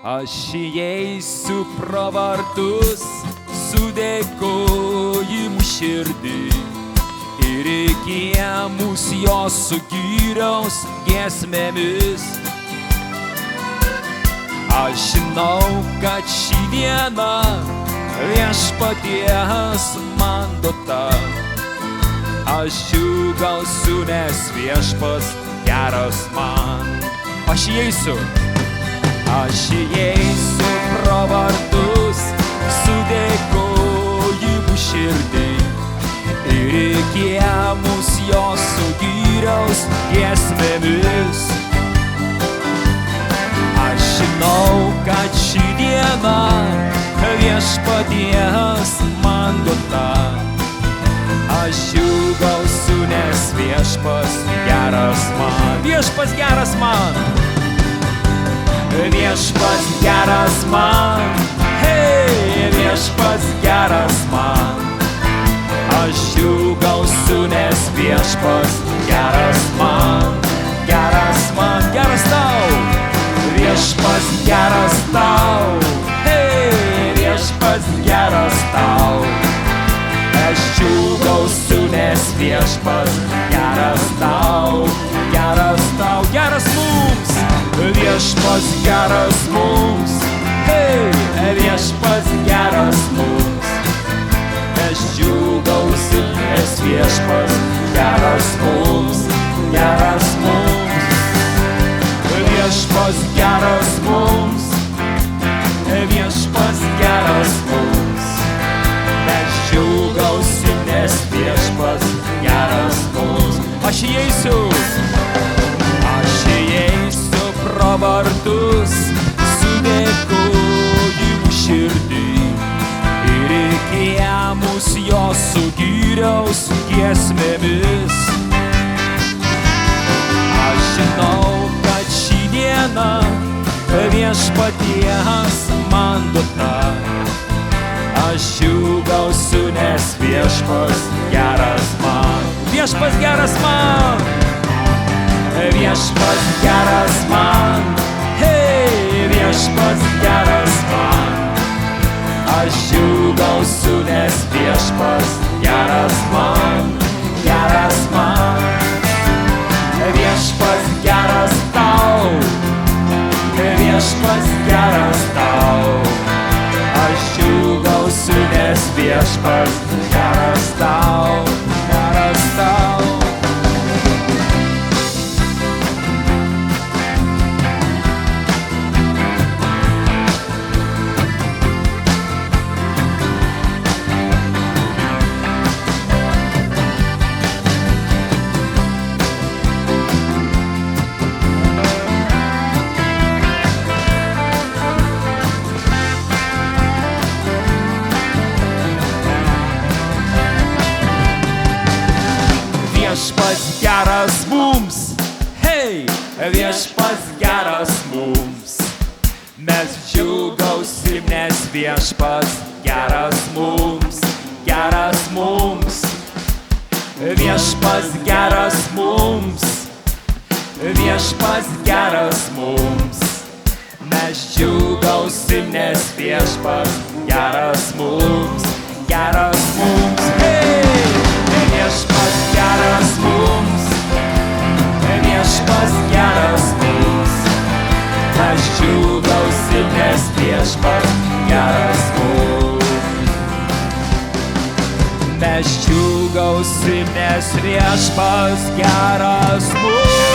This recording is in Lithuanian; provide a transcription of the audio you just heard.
Aš įeisiu pro vartus su dėkojimu širdį ir iki mus jos sugyriaus giesmėmis. Aš žinau, kad šį dieną viešpaties man duota. Aš džiūgausiu, nes viešpats geras man. Aš įeisiu pro vartus su dėkojimu širdį ir iki mus jos sugyriaus giesmėmis. Aš žinau, kad šį dieną viešpaties man duota. Aš džiūgausiu, nes viešpats geras man. Viešpats geras man. Viešpats geras man. Hei, viešpats geras man. Aš džiūgausiu, nes viešpats geras man. Geras man, geras tau. Viešpats geras tau. Hei, viešpats geras tau. Aš džiūgausiu, nes viešpats geras tau. Geras tau, geras mums. Viešpats geras mums. Hei, viešpats geras mums. Aš džiūgausiu, nes viešpats geras mums. Geras mums. Viešpats geras mums. Viešpats geras mums. Aš džiūgausiu, nes viešpats geras mums. Aš įeisiu pro vartus su dėkojimu širdį ir iki mus jos sugyriaus giesmėmis. Aš žinau, kad šį dieną viešpaties man duota. Aš džiūgausiu, nes viešpats geras man. Viešpats geras man. Viešpats geras man. Hei, viešpats geras man. Aš džiūgausiu, nes viešpats geras man. Geras man. Viešpats geras tau. Viešpats geras tau. Aš džiūgausiu, nes viešpats geras tau. Geras tau. Viešpats geras mums. Hei, viešpats geras mums. Mes džiūgausim, nes viešpats geras mums. Geras mums. Viešpats geras mums. Viešpats geras mums. Mes džiūgausim, nes viešpats geras mums. Geras mums. Hei, viešpats geras mums. Viešpats geras mums. Aš džiūgausiu, nes viešpats geras mums. Mes džiūgausim, nes viešpats geras mums.